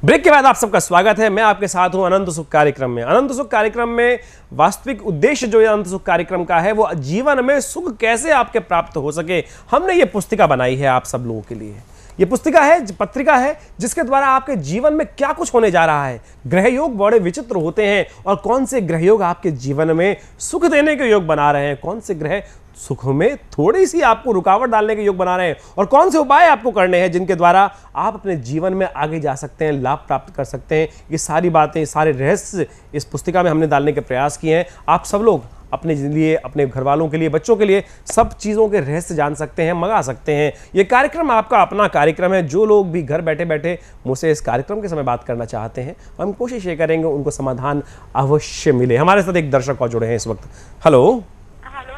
Break के बाद आप सबका स्वागत है। मैं आपके साथ हूं अनंत सुख कार्यक्रम में। अनंत सुख कार्यक्रम में वास्तविक उद्देश्य जो अनंत सुख कार्यक्रम का है वो जीवन में सुख कैसे आपके प्राप्त हो सके, हमने ये पुस्तिका बनाई है आप सब लोगों के लिए। ये पुस्तिका है, पत्रिका है, जिसके द्वारा आपके जीवन में क्या कुछ होने जा रहा है। ग्रह योग बड़े विचित्र होते हैं और कौन से ग्रह योग आपके जीवन में सुख देने के योग बना रहे हैं, कौन से ग्रह सुख में थोड़ी सी आपको रुकावट डालने के योग बना रहे हैं और कौन से उपाय आपको करने हैं जिनके द्वारा आप अपने जीवन में आगे जा सकते हैं, लाभ प्राप्त कर सकते हैं। ये सारी बातें, सारे रहस्य इस पुस्तिका में हमने डालने के प्रयास किए हैं। आप सब लोग अपने लिए, अपने घर वालों के लिए, बच्चों के लिए सब चीज़ों के रहस्य जान सकते हैं, मंगा सकते हैं। ये कार्यक्रम आपका अपना कार्यक्रम है। जो लोग भी घर बैठे बैठे मुझसे इस कार्यक्रम के समय बात करना चाहते हैं, हम कोशिश ये करेंगे उनको समाधान अवश्य मिले। हमारे साथ एक दर्शक और जुड़े हैं इस वक्त। हेलो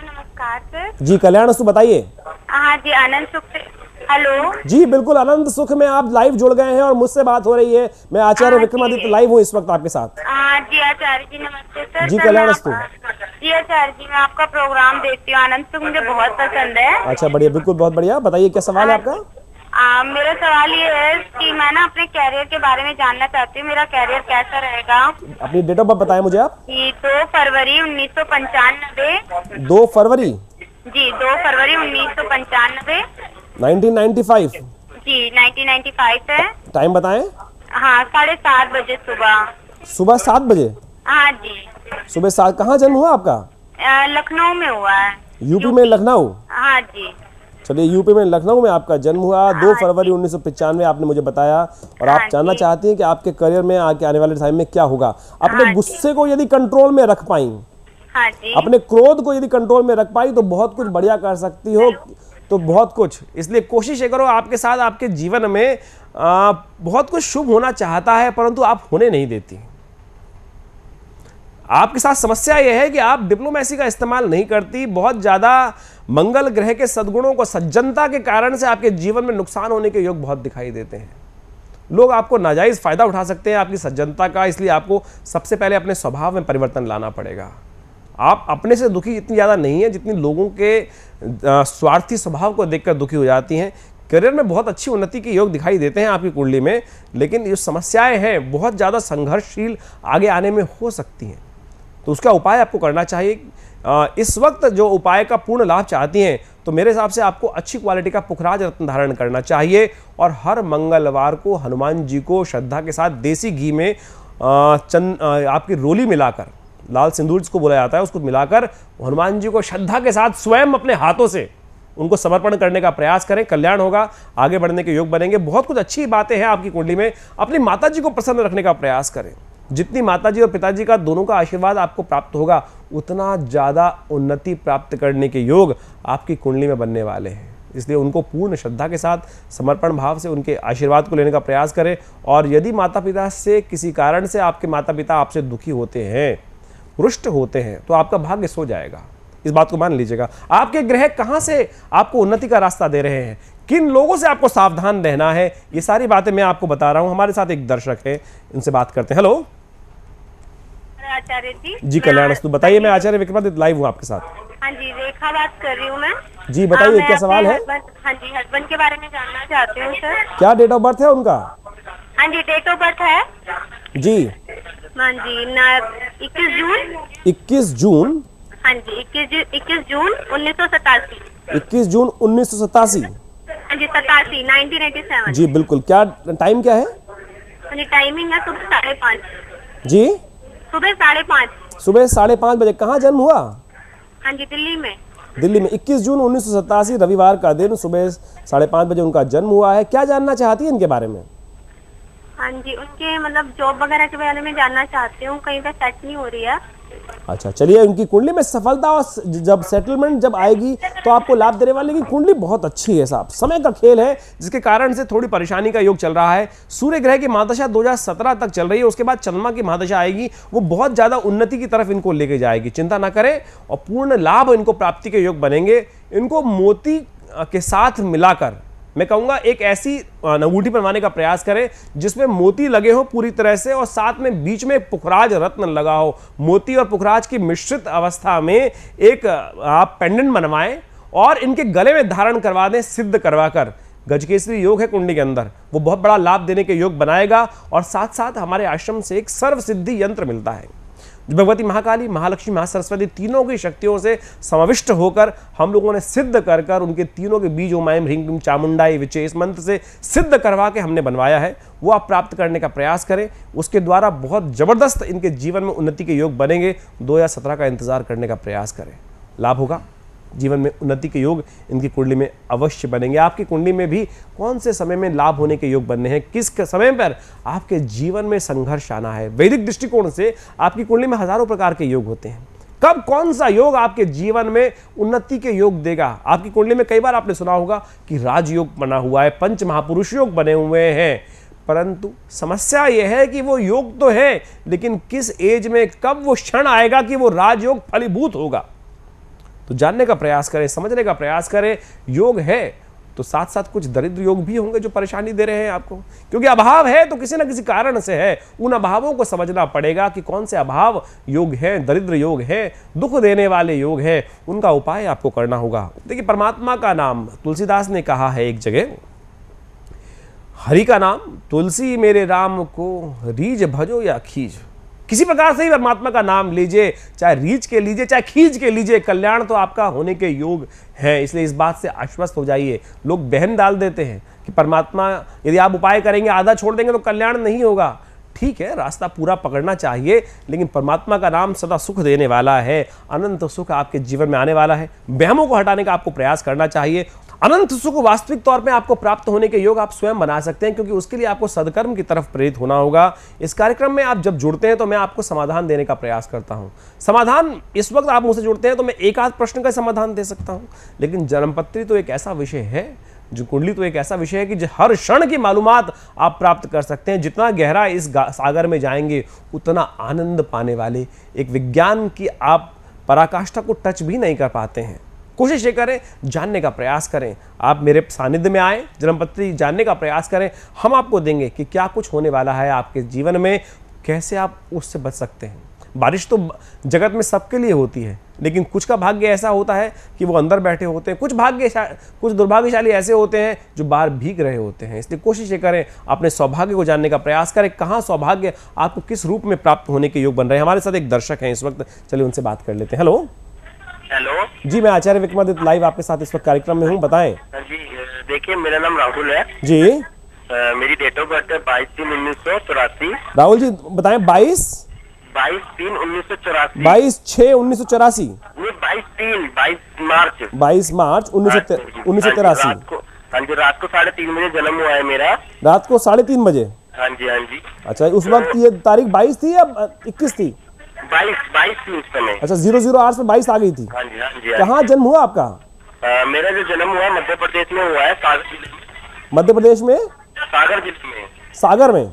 नमस्कार सर। जी कल्याणस्तु, बताइए। हाँ जी, आनंद सुख से। हेलो जी बिल्कुल, आनंद सुख में आप लाइव जुड़ गए हैं और मुझसे बात हो रही है। मैं आचार्य विक्रमादित्य लाइव हूँ इस वक्त आपके साथ। हाँ जी आचार्य जी, नमस्ते सर। जी कल्याणस्तु। जी आचार्य जी, मैं आपका प्रोग्राम देखती हूँ, आनंद सुख मुझे बहुत पसंद है। अच्छा बढ़िया, बिल्कुल बहुत बढ़िया। बताइए क्या सवाल है आपका? मेरा सवाल ये है कि मैं ना अपने कैरियर के बारे में जानना चाहती हूँ। मेरा कैरियर कैसा रहेगा? अपनी डेट ऑफ बर्थ बताएं मुझे आप। 2 फरवरी 1995। 2 फरवरी जी 2 फरवरी 1995। 1995 जी 1995 है। टाइम बताएं। हाँ, 7:30 बजे सुबह। सुबह 7 बजे? हाँ जी। सुबह 7। कहाँ जन्म हुआ आपका? लखनऊ में हुआ है। यूपी में लखनऊ? हाँ जी। चलिए, यूपी में लखनऊ में आपका जन्म हुआ। 2 फरवरी 1995 आपने मुझे बताया और आप जानना चाहती हैं कि आपके करियर में आने वाले टाइम में क्या होगा। अपने गुस्से को यदि कंट्रोल में रख पाई, हाँ जी, अपने क्रोध को यदि कंट्रोल में रख पाई तो बहुत कुछ बढ़िया कर सकती हो, तो बहुत कुछ। इसलिए कोशिश ये करो, आपके साथ आपके जीवन में बहुत कुछ शुभ होना चाहता है परंतु आप होने नहीं देती। आपके साथ समस्या यह है कि आप डिप्लोमेसी का इस्तेमाल नहीं करती। बहुत ज्यादा मंगल ग्रह के सद्गुणों को, सज्जनता के कारण से आपके जीवन में नुकसान होने के योग बहुत दिखाई देते हैं। लोग आपको नाजायज फायदा उठा सकते हैं आपकी सज्जनता का। इसलिए आपको सबसे पहले अपने स्वभाव में परिवर्तन लाना पड़ेगा। आप अपने से दुखी इतनी ज़्यादा नहीं है जितनी लोगों के स्वार्थी स्वभाव को देखकर दुखी हो जाती हैं। करियर में बहुत अच्छी उन्नति के योग दिखाई देते हैं आपकी कुंडली में, लेकिन ये समस्याएं हैं बहुत ज़्यादा संघर्षशील आगे आने में हो सकती हैं। तो उसका उपाय आपको करना चाहिए। इस वक्त जो उपाय का पूर्ण लाभ चाहती हैं तो मेरे हिसाब से आपको अच्छी क्वालिटी का पुखराज रत्न धारण करना चाहिए और हर मंगलवार को हनुमान जी को श्रद्धा के साथ देसी घी में आपकी रोली मिलाकर, लाल सिंदूर जिसको बोला जाता है, उसको मिलाकर हनुमान जी को श्रद्धा के साथ स्वयं अपने हाथों से उनको समर्पण करने का प्रयास करें। कल्याण होगा, आगे बढ़ने के योग बनेंगे। बहुत कुछ अच्छी बातें हैं आपकी कुंडली में। अपनी माता जी को प्रसन्न रखने का प्रयास करें। जितनी माताजी और पिताजी का दोनों का आशीर्वाद आपको प्राप्त होगा उतना ज़्यादा उन्नति प्राप्त करने के योग आपकी कुंडली में बनने वाले हैं। इसलिए उनको पूर्ण श्रद्धा के साथ समर्पण भाव से उनके आशीर्वाद को लेने का प्रयास करें। और यदि माता पिता से किसी कारण से आपके माता पिता आपसे दुखी होते हैं, रुष्ट होते हैं, तो आपका भाग्य सो जाएगा। इस बात को मान लीजिएगा। आपके ग्रह कहाँ से आपको उन्नति का रास्ता दे रहे हैं, किन लोगों से आपको सावधान रहना है, ये सारी बातें मैं आपको बता रहा हूँ। हमारे साथ एक दर्शक है, इनसे बात करते हैं। हेलो आचार्य जी। कल्याणस्तु, बताइए। मैं आचार्य विक्रमादित्य लाइव हूँ आपके साथ। हाँ जी, रेखा बात कर रही हूँ मैं। जी बताइए क्या सवाल है? हाँ जी, हस्बैंड के बारे में जानना चाहती हूँ सर। क्या डेट ऑफ बर्थ है उनका? हाँ जी, डेट ऑफ बर्थ है जी। हाँ जी 21 जून। 21 जून? हाँ जी, 21 जून 1987। 21 जून 1987? हाँ जी, 1987। जी बिल्कुल। क्या टाइम क्या है? हाँ जी, टाइमिंग है सुबह 5:30। जी सुबह 5:30। सुबह 5:30 बजे। कहाँ जन्म हुआ? हाँ जी, दिल्ली में। दिल्ली में 21 जून 1987 रविवार का दिन सुबह 5:30 बजे उनका जन्म हुआ है। क्या जानना चाहती है इनके बारे में? हाँ जी, उनके मतलब जॉब वगैरह के बारे में जानना चाहती हूँ, कहीं पे सेट नहीं हो रही है। अच्छा चलिए, उनकी कुंडली में सफलता और जब सेटलमेंट जब आएगी तो आपको लाभ देने वाली की कुंडली बहुत अच्छी है साहब। समय का खेल है जिसके कारण से थोड़ी परेशानी का योग चल रहा है। सूर्य ग्रह की महादशा 2017 तक चल रही है, उसके बाद चंद्रमा की महादशा आएगी, वो बहुत ज्यादा उन्नति की तरफ इनको लेके जाएगी। चिंता ना करें और पूर्ण लाभ इनको प्राप्ति के योग बनेंगे। इनको मोती के साथ मिलाकर मैं कहूंगा एक ऐसी अंगूठी बनवाने का प्रयास करें जिसमें मोती लगे हो पूरी तरह से और साथ में बीच में पुखराज रत्न लगा हो। मोती और पुखराज की मिश्रित अवस्था में एक आप पेंडेंट बनवाएं और इनके गले में धारण करवा दें, सिद्ध करवा कर। गजकेसरी योग है कुंडली के अंदर, वो बहुत बड़ा लाभ देने के योग बनाएगा। और साथ साथ हमारे आश्रम से एक सर्व सिद्धि यंत्र मिलता है, भगवती महाकाली, महालक्ष्मी, महासरस्वती तीनों की शक्तियों से समाविष्ट होकर हम लोगों ने सिद्ध कर कर उनके तीनों के बीज ओम ऐं ह्रीं क्लीं चामुंडाई विचे इस मंत्र से सिद्ध करवा के हमने बनवाया है। वो आप प्राप्त करने का प्रयास करें, उसके द्वारा बहुत जबरदस्त इनके जीवन में उन्नति के योग बनेंगे। 2017 का इंतजार करने का प्रयास करें, लाभ होगा। जीवन में उन्नति के योग इनकी कुंडली में अवश्य बनेंगे। आपकी कुंडली में भी कौन से समय में लाभ होने के योग बनने हैं, किस समय पर आपके जीवन में संघर्ष आना है। वैदिक दृष्टिकोण से आपकी कुंडली में हजारों प्रकार के योग होते हैं। कब कौन सा योग आपके जीवन में उन्नति के योग देगा। आपकी कुंडली में कई बार आपने सुना होगा कि राजयोग बना हुआ है, पंच महापुरुष योग बने हुए हैं, परंतु समस्या यह है कि वो योग तो है, लेकिन किस एज में कब वो क्षण आएगा कि वो राजयोग फलीभूत होगा। तो जानने का प्रयास करें, समझने का प्रयास करें। योग है तो साथ साथ कुछ दरिद्र योग भी होंगे जो परेशानी दे रहे हैं आपको, क्योंकि अभाव है तो किसी ना किसी कारण से है। उन अभावों को समझना पड़ेगा कि कौन से अभाव योग है, दरिद्र योग है, दुख देने वाले योग है, उनका उपाय आपको करना होगा। देखिए, परमात्मा का नाम तुलसीदास ने कहा है एक जगह, हरि का नाम तुलसी मेरे राम को रीझ भजो या खींच। किसी प्रकार से ही परमात्मा का नाम लीजिए, चाहे रीझ के लीजिए चाहे खींच के लीजिए, कल्याण तो आपका होने के योग है। इसलिए इस बात से आश्वस्त हो जाइए। लोग बहन डाल देते हैं कि परमात्मा यदि आप उपाय करेंगे आधा छोड़ देंगे तो कल्याण नहीं होगा। ठीक है, रास्ता पूरा पकड़ना चाहिए, लेकिन परमात्मा का नाम सदा सुख देने वाला है, अनंत सुख आपके जीवन में आने वाला है। वहमों को हटाने का आपको प्रयास करना चाहिए। अनंत सुख वास्तविक तौर पे आपको प्राप्त होने के योग आप स्वयं बना सकते हैं, क्योंकि उसके लिए आपको सदकर्म की तरफ प्रेरित होना होगा। इस कार्यक्रम में आप जब जुड़ते हैं तो मैं आपको समाधान देने का प्रयास करता हूं। समाधान इस वक्त आप मुझसे जुड़ते हैं तो मैं एक आध प्रश्न का समाधान दे सकता हूं, लेकिन जन्मपत्री तो एक ऐसा विषय है, जो कुंडली तो एक ऐसा विषय है कि हर क्षण की मालूमात आप प्राप्त कर सकते हैं। जितना गहरा इस सागर में जाएंगे उतना आनंद पाने वाले एक विज्ञान की आप पराकाष्ठा को टच भी नहीं कर पाते हैं। कोशिश ये करें, जानने का प्रयास करें। आप मेरे सानिध्य में आए, जन्मपत्री जानने का प्रयास करें। हम आपको देंगे कि क्या कुछ होने वाला है आपके जीवन में, कैसे आप उससे बच सकते हैं। बारिश तो जगत में सबके लिए होती है, लेकिन कुछ का भाग्य ऐसा होता है कि वो अंदर बैठे होते हैं, कुछ दुर्भाग्यशाली ऐसे होते हैं जो बाहर भीग रहे होते हैं। इसलिए कोशिश ये करें, अपने सौभाग्य को जानने का प्रयास करें, कहाँ सौभाग्य आपको किस रूप में प्राप्त होने के योग बन रहे हैं। हमारे साथ एक दर्शक हैं इस वक्त, चलिए उनसे बात कर लेते हैं। हेलो जी, मैं आचार्य विक्रमादित्य लाइव आपके साथ इस वक्त कार्यक्रम में हूँ, बताएं। जी देखिए, मेरा नाम राहुल है जी। मेरी डेट ऑफ बर्थ है 22/3/1984। राहुल जी बताएं। 22/3/1984। 22/6/1984। 22 मार्च 1983। हाँ जी, रात को 3:30 बजे जन्म हुआ है मेरा। रात को 3:30 बजे? हाँ जी, हाँ जी। अच्छा, उस वक्त ये तारीख 22 थी या 21 थी? 22 थी उस समय। अच्छा, 00 में 22 आ गई थी। हाँ जी, हाँ जी। कहाँ जन्म हुआ आपका? मेरा जो जन्म हुआ मध्य प्रदेश में हुआ है, सागर जिले में। मध्य प्रदेश में? सागर जिले में। सागर में?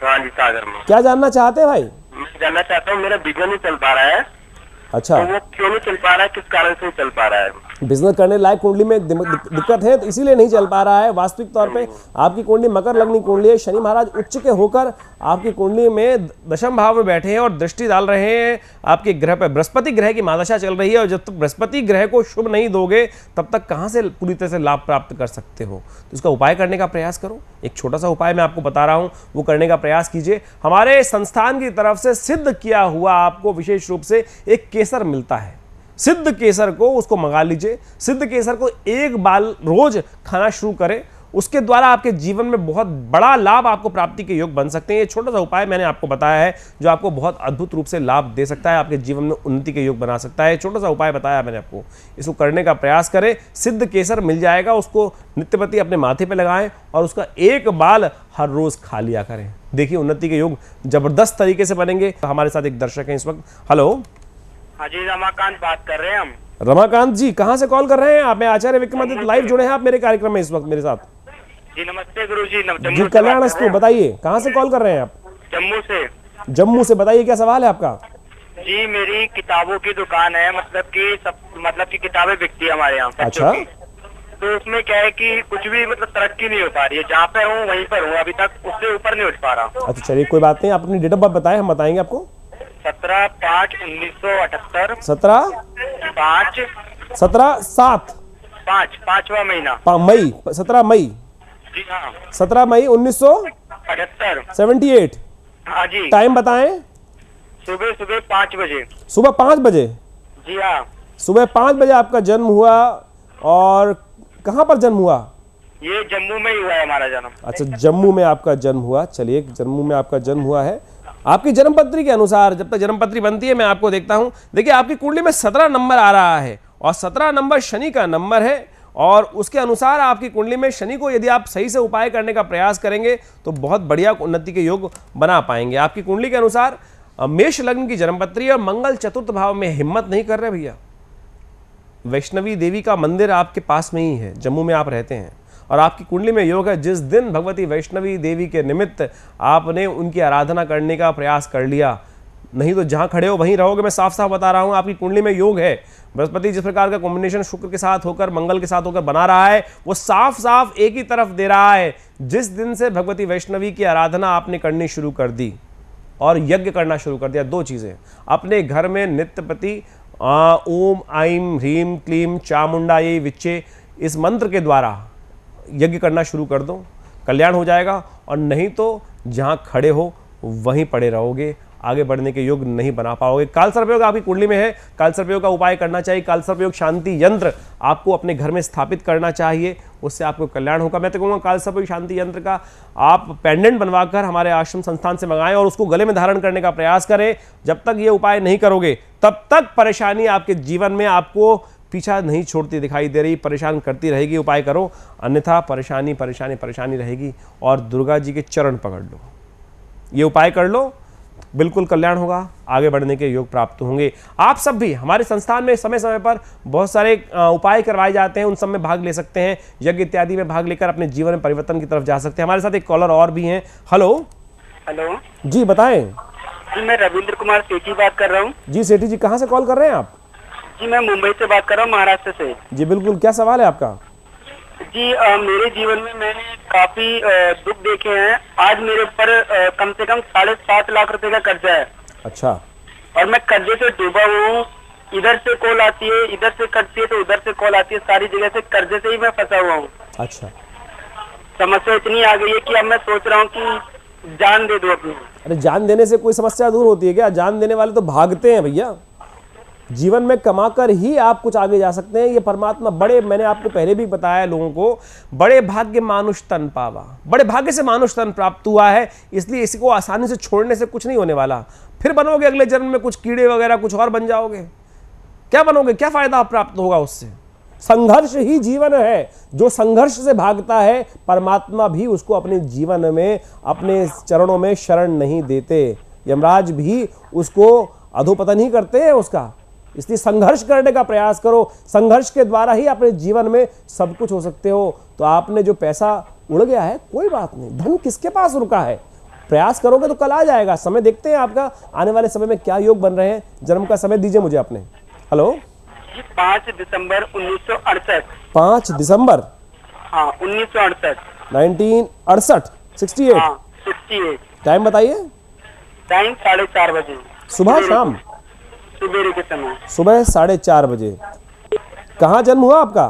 हाँ जी, सागर में। क्या जानना चाहते हैं भाई? मैं जानना चाहता हूँ, मेरा बिजनेस नहीं चल पा रहा है। अच्छा, तो वो क्यों नहीं चल पा रहा है, किस कारण से नहीं चल पा रहा है? बिजनेस करने लायक कुंडली में दिक्कत है तो इसीलिए नहीं चल पा रहा है। वास्तविक तौर पे आपकी कुंडली मकर लग्नी कुंडली है। शनि महाराज उच्च के होकर आपकी कुंडली में दशम भाव में बैठे हैं और दृष्टि डाल रहे हैं आपके ग्रह पर। बृहस्पति ग्रह की महादशा चल रही है, और जब तक बृहस्पति ग्रह को शुभ नहीं दोगे तब तक कहाँ से पूरी तरह से लाभ प्राप्त कर सकते हो। तो इसका उपाय करने का प्रयास करो। एक छोटा सा उपाय मैं आपको बता रहा हूँ, वो करने का प्रयास कीजिए। हमारे संस्थान की तरफ से सिद्ध किया हुआ आपको विशेष रूप से एक केसर मिलता है। सिद्ध केसर को उसको मंगा लीजिए। सिद्ध केसर को एक बाल रोज खाना शुरू करें, उसके द्वारा आपके जीवन में बहुत बड़ा लाभ आपको प्राप्ति के योग बन सकते हैं। ये छोटा सा उपाय मैंने आपको बताया है जो आपको बहुत अद्भुत रूप से लाभ दे सकता है, आपके जीवन में उन्नति के योग बना सकता है। छोटा सा उपाय बताया मैंने आपको, इसको करने का प्रयास करें। सिद्ध केसर मिल जाएगा, उसको नित्यपति अपने माथे पे लगाएं और उसका एक बाल हर रोज खा लिया करें। देखिए, उन्नति के योग जबरदस्त तरीके से बनेंगे। हमारे साथ एक दर्शक है इस वक्त। हेलो। हाँ जी, रमाकांत बात कर रहे हैं हम। रमाकांत जी, कहाँ से कॉल कर रहे हैं आप? मैं आचार्य विक्रमादित्य लाइव जुड़े हैं आप मेरे कार्यक्रम में इस वक्त मेरे साथ। जी नमस्ते गुरु जी। जी कल्याणस्तु, बताइए कहाँ से कॉल कर रहे हैं आप? जम्मू से। जम्मू से, बताइए क्या सवाल है आपका? जी, मेरी किताबों की दुकान है, मतलब कि किताबें बिकती है हमारे यहाँ। अच्छा। तो उसमें क्या है कि कुछ भी मतलब तरक्की नहीं हो पा रही है। जहाँ पे हूँ वहीं पर हूँ, अभी तक उससे ऊपर नहीं उठ पा रहा। अच्छा चलिए, कोई बात नहीं, आप अपनी डेट ऑफ बर्थ बताएं, हम बताएंगे आपको। 17/5/1978। 17/7 पांचवा महीना। मई 17 मई। जी हाँ। 17 मई 1978। 78। हाँ जी। टाइम बताएं। सुबह सुबह 5 बजे। सुबह 5 बजे। जी हाँ। सुबह 5 बजे आपका जन्म हुआ। और कहाँ पर जन्म हुआ? ये जम्मू में ही हुआ है हमारा जन्म। अच्छा, जम्मू में आपका जन्म हुआ। चलिए, जम्मू में आपका जन्म हुआ है। आपकी जन्मपत्री के अनुसार, जब तक जन्मपत्री बनती है मैं आपको देखता हूं। देखिए, आपकी कुंडली में 17 नंबर आ रहा है और 17 नंबर शनि का नंबर है। और उसके अनुसार आपकी कुंडली में शनि को यदि आप सही से उपाय करने का प्रयास करेंगे तो बहुत बढ़िया उन्नति के योग बना पाएंगे। आपकी कुंडली के अनुसार मेष लग्न की जन्मपत्री और मंगल चतुर्थ भाव में। हिम्मत नहीं कर रहे भैया। वैष्णवी देवी का मंदिर आपके पास में ही है, जम्मू में आप रहते हैं, और आपकी कुंडली में योग है। जिस दिन भगवती वैष्णवी देवी के निमित्त आपने उनकी आराधना करने का प्रयास कर लिया, नहीं तो जहां खड़े हो वहीं रहोगे। मैं साफ साफ बता रहा हूं, आपकी कुंडली में योग है। बृहस्पति जिस प्रकार का कॉम्बिनेशन शुक्र के साथ होकर, मंगल के साथ होकर बना रहा है, वो साफ साफ एक ही तरफ दे रहा है। जिस दिन से भगवती वैष्णवी की आराधना आपने करनी शुरू कर दी और यज्ञ करना शुरू कर दिया, दो चीजें, अपने घर में नित्य प्रति ओम ऐं ह्रीं क्लीं चामुंडायै विच्चे इस मंत्र के द्वारा यज्ञ करना शुरू कर दो, कल्याण हो जाएगा। और नहीं तो जहां खड़े हो वहीं पड़े रहोगे, आगे बढ़ने के योग नहीं बना पाओगे। काल सर्पयोग आपकी कुंडली में है, काल सर्पयोग का उपाय करना चाहिए। काल सर्पयोग शांति यंत्र आपको अपने घर में स्थापित करना चाहिए, उससे आपको कल्याण होगा। मैं तो कहूँगा काल सर्पयोग शांति यंत्र का आप पेंडेंट बनवाकर हमारे आश्रम संस्थान से मंगाएं और उसको गले में धारण करने का प्रयास करें। जब तक ये उपाय नहीं करोगे तब तक परेशानी आपके जीवन में आपको पीछा नहीं छोड़ती दिखाई दे रही, परेशान करती रहेगी। उपाय करो, अन्यथा परेशानी परेशानी परेशानी रहेगी। और दुर्गा जी के चरण पकड़ लो, ये उपाय कर लो, बिल्कुल कल्याण होगा, आगे बढ़ने के योग प्राप्त होंगे। आप सब भी हमारे संस्थान में समय समय पर बहुत सारे उपाय करवाए जाते हैं, उन सब में भाग ले सकते हैं। यज्ञ इत्यादि में भाग लेकर अपने जीवन में परिवर्तन की तरफ जा सकते हैं। हमारे साथ एक कॉलर और भी हैं। हेलो। हेलो जी बताएं। जी, मैं रविंद्र कुमार सेठी बात कर रहा हूँ। जी सेठी जी, कहाँ से कॉल कर रहे हैं आप? जी, मैं मुंबई से बात कर रहा हूँ, महाराष्ट्र से। जी बिल्कुल, क्या सवाल है आपका? जी, मेरे जीवन में मैंने काफी दुख देखे हैं। आज मेरे ऊपर कम से कम 7.5 लाख रुपए का कर्जा है। अच्छा। और मैं कर्जे से डूबा हुआ हूँ। इधर से कॉल आती है, इधर से करती है तो उधर से कॉल आती है, सारी जगह से कर्जे से ही मैं फंसा हुआ हूँ। अच्छा। समस्या इतनी आ गई है कि अब मैं सोच रहा हूँ कि जान दे दो अपनी। अरे जान देने से कोई समस्या दूर होती है क्या? जान देने वाले तो भागते हैं भैया। जीवन में कमाकर ही आप कुछ आगे जा सकते हैं। ये परमात्मा बड़े, मैंने आपको पहले भी बताया लोगों को, बड़े भाग्य मानुष तन पावा, बड़े भाग्य से मानुष तन प्राप्त हुआ है, इसलिए इसी को आसानी से छोड़ने से कुछ नहीं होने वाला। फिर बनोगे अगले जन्म में कुछ कीड़े वगैरह, कुछ और बन जाओगे। क्या बनोगे? क्या फायदा प्राप्त होगा उससे? संघर्ष ही जीवन है। जो संघर्ष से भागता है, परमात्मा भी उसको अपने जीवन में, अपने चरणों में शरण नहीं देते। यमराज भी उसको अधोपतन ही करते हैं उसका। इसलिए संघर्ष करने का प्रयास करो। संघर्ष के द्वारा ही अपने जीवन में सब कुछ हो सकते हो। तो आपने जो पैसा उड़ गया है, कोई बात नहीं, धन किसके पास रुका है? प्रयास करोगे तो कल आ जाएगा। समय देखते हैं आपका आने वाले समय में क्या योग बन रहे हैं। जन्म का समय दीजिए मुझे अपने। हेलो। 5 दिसंबर 1968। 5 दिसंबर? हाँ, 1968। 1968। 68। हाँ, 68। टाइम बताइए। टाइम 4:30 बजे। सुबह शाम? सुबह के समय। सुबह 4:30 बजे। कहाँ जन्म हुआ आपका?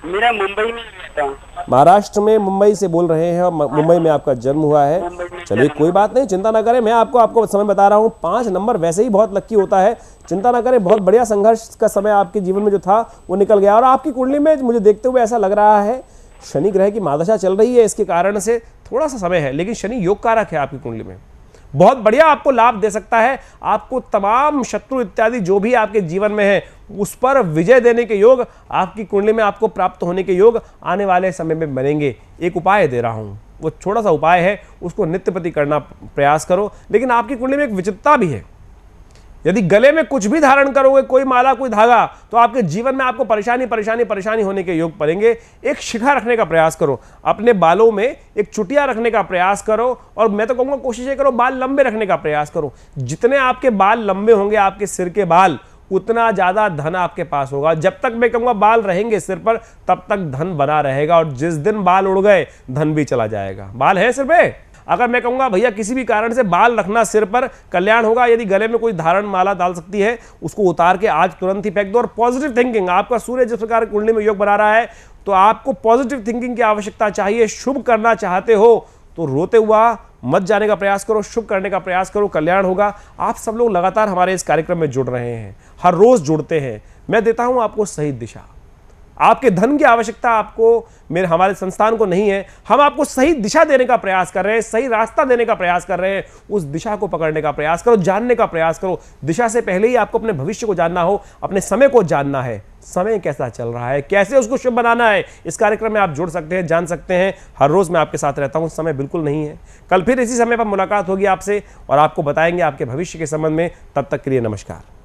मेरा मुंबई में रहता। महाराष्ट्र में, मुंबई से बोल रहे हैं और मुंबई में आपका जन्म हुआ है। चलिए कोई बात नहीं, चिंता ना करें। मैं आपको समय बता रहा हूँ। 5 नंबर वैसे ही बहुत लकी होता है, चिंता ना करें। बहुत बढ़िया संघर्ष का समय आपके जीवन में जो था वो निकल गया। और आपकी कुंडली में मुझे देखते हुए ऐसा लग रहा है शनि ग्रह की महादशा चल रही है, इसके कारण से थोड़ा सा समय है, लेकिन शनि योग कारक है आपकी कुंडली में, बहुत बढ़िया आपको लाभ दे सकता है। आपको तमाम शत्रु इत्यादि जो भी आपके जीवन में है उस पर विजय देने के योग आपकी कुंडली में आपको प्राप्त होने के योग आने वाले समय में बनेंगे। एक उपाय दे रहा हूं, वो छोटा सा उपाय है, उसको नित्य प्रति करना प्रयास करो। लेकिन आपकी कुंडली में एक विचित्रता भी है। यदि गले में कुछ भी धारण करोगे, कोई माला कोई धागा, तो आपके जीवन में आपको परेशानी परेशानी परेशानी होने के योग पड़ेंगे। एक शिखा रखने का प्रयास करो, अपने बालों में एक चुटिया रखने का प्रयास करो। और मैं तो कहूँगा कोशिश ये करो बाल लंबे रखने का प्रयास करो। जितने आपके बाल लंबे होंगे, आपके सिर के बाल, उतना ज़्यादा धन आपके पास होगा। जब तक मैं कहूँगा बाल रहेंगे सिर पर, तब तक धन बना रहेगा। और जिस दिन बाल उड़ गए, धन भी चला जाएगा। बाल है सिर पे? अगर मैं कहूंगा भैया किसी भी कारण से बाल रखना सिर पर, कल्याण होगा। यदि गले में कोई धारण माला डाल सकती है उसको उतार के आज तुरंत ही फेंक दो। और पॉजिटिव थिंकिंग, आपका सूर्य जिस प्रकार कुंडली में योग बना रहा है तो आपको पॉजिटिव थिंकिंग की आवश्यकता चाहिए। शुभ करना चाहते हो तो रोते हुआ मत जाने का प्रयास करो, शुभ करने का प्रयास करो, कल्याण होगा। आप सब लोग लगातार हमारे इस कार्यक्रम में जुड़ रहे हैं, हर रोज जुड़ते हैं। मैं देता हूं आपको सही दिशा। आपके धन की आवश्यकता आपको हमारे संस्थान को नहीं है, हम आपको सही दिशा देने का प्रयास कर रहे हैं, सही रास्ता देने का प्रयास कर रहे हैं। उस दिशा को पकड़ने का प्रयास करो, जानने का प्रयास करो। दिशा से पहले ही आपको अपने भविष्य को जानना हो, अपने समय को जानना है, समय कैसा चल रहा है, कैसे उसको शुभ बनाना है। इस कार्यक्रम में आप जुड़ सकते हैं, जान सकते हैं। हर रोज मैं आपके साथ रहता हूं, समय बिल्कुल नहीं है। कल फिर इसी समय पर मुलाकात होगी आपसे और आपको बताएंगे आपके भविष्य के संबंध में। तब तक के लिए नमस्कार।